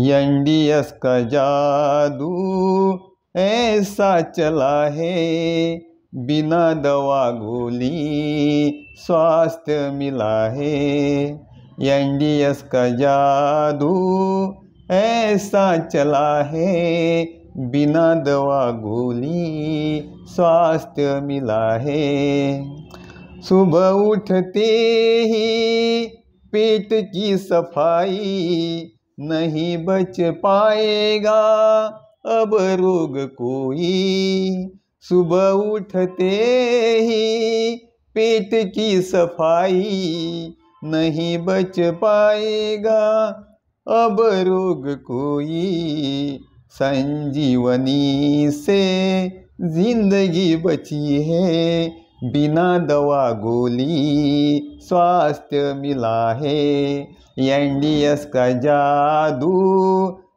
NDS का जादू ऐसा चला है, बिना दवा गोली स्वास्थ्य मिला है। एनडीएस का जादू ऐसा चला है, बिना दवा गोली स्वास्थ्य मिला है। सुबह उठते ही पेट की सफाई, नहीं बच पाएगा अब रोग कोई। सुबह उठते ही पेट की सफाई, नहीं बच पाएगा अब रोग कोई। संजीवनी से जिंदगी बची है, बिना दवा गोली स्वास्थ्य मिला है। एनडीएस का जादू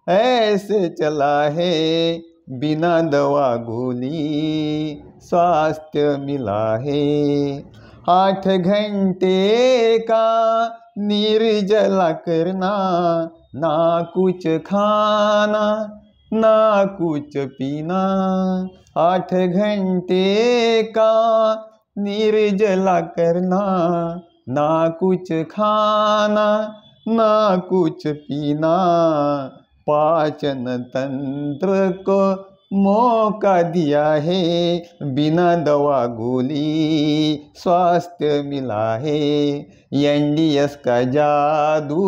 ऐसे चला है, बिना दवा गोली स्वास्थ्य मिला है। 8 घंटे का निर्जला करना, ना कुछ खाना ना कुछ पीना। 8 घंटे का निर्जला करना, ना कुछ खाना ना कुछ पीना। पाचन तंत्र को मौका दिया है, बिना दवा गोली स्वास्थ्य मिला है। एनडीएस का जादू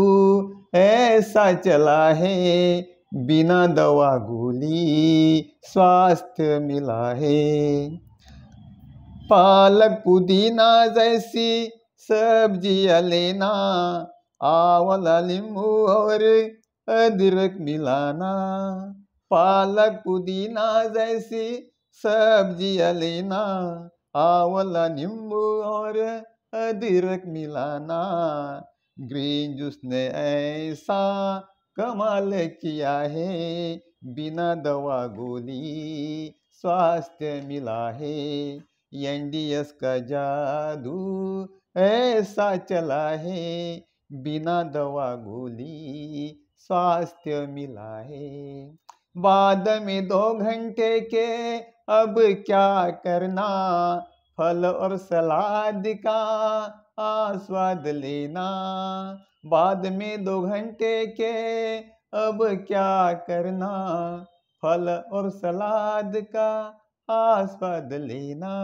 ऐसा चला है, बिना दवा गोली स्वास्थ्य मिला है। पालक पुदीना जैसी सब्जियां लेना, आंवला नींबू और अदरक मिलाना। पालक पुदीना जैसी सब्जियां लेना, आंवला नींबू और अदरक मिलाना। ग्रीन जूस ने ऐसा कमाल किया है, बिना दवा गोली स्वास्थ्य मिला है। एनडीएस का जादू ऐसा चला है, बिना दवा गोली स्वास्थ्य मिला है। बाद में 2 घंटे के अब क्या करना, फल और सलाद का आस्वाद लेना। बाद में 2 घंटे के अब क्या करना, फल और सलाद का आस्वाद लेना।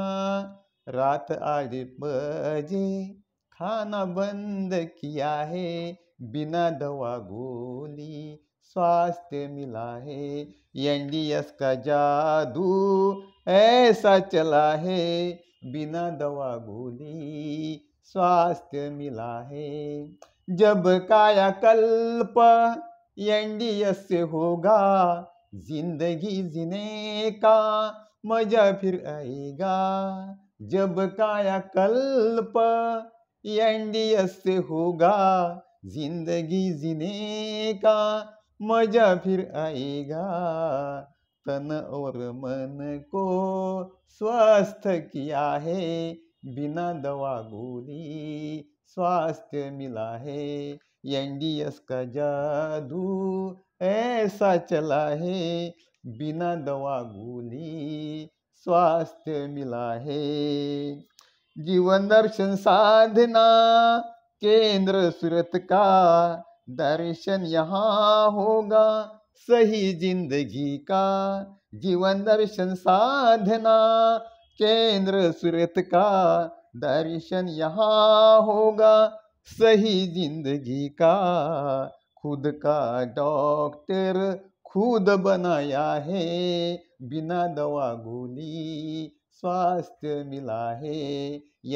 रात 8 बजे खाना बंद किया है, बिना दवा गोली स्वास्थ्य मिला है। एनडीएस का जादू ऐसा चला है, बिना दवा गोली स्वास्थ्य मिला है। जब कायाकल्प एनडीएस से होगा, जिंदगी जीने का मजा फिर आएगा। जब कायाकल्प एनडीएस से होगा, जिंदगी जीने का मजा फिर आएगा। तन और मन को स्वस्थ किया है, बिना दवा गोली स्वास्थ्य मिला है। एनडीएस का जादू ऐसा चला है, बिना दवा गोली स्वास्थ्य मिला है। जीवन दर्शन साधना केंद्र सूरत का, दर्शन यहाँ होगा सही जिंदगी का। जीवन दर्शन साधना केंद्र सूरत का, दर्शन यहाँ होगा सही जिंदगी का। खुद का डॉक्टर खुद बनाया है, बिना दवा गोली स्वास्थ्य मिला है।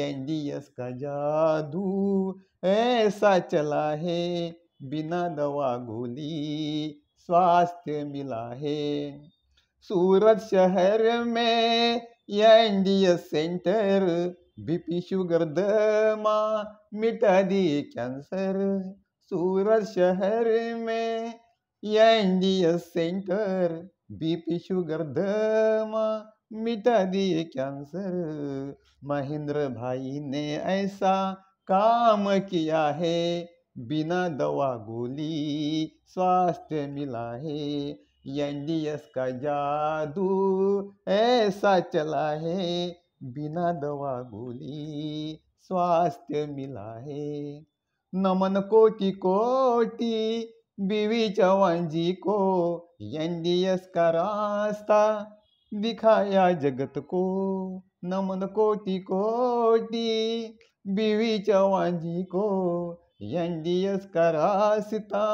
एनडीएस का जादू ऐसा चला है, बिना दवा गोली स्वास्थ्य मिला है। सूरत शहर में एनडीएस सेंटर, बीपी शुगर दमा मिटा दिए कैंसर। सूरत शहर में एनडीएस सेंटर, बीपी शुगर दमा मिटा दिए कैंसर। महेंद्र भाई ने ऐसा काम किया है, बिना दवा गोली स्वास्थ्य मिला है। एनडीएस का जादू ऐसा चला है, बिना दवा गोली स्वास्थ्य मिला है। नमन कोटि कोटि बीवी चौहान जी को, एनडीएस का रास्ता दिखाया जगत को। नमन कोटि कोटि बीवी चौहान जी को, एनडीएस का रास्ता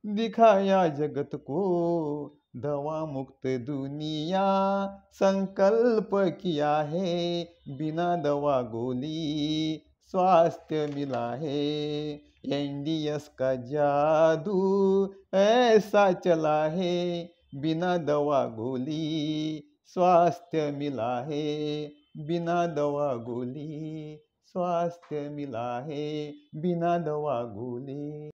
दिखाया जगत को। दवा मुक्त दुनिया संकल्प किया है, बिना दवा गोली स्वास्थ्य मिला है। एनडीएस का जादू ऐसा चला है, बिना दवा गोली स्वास्थ्य मिला है। बिना दवा गोली स्वास्थ्य मिला है, बिना दवा गोली।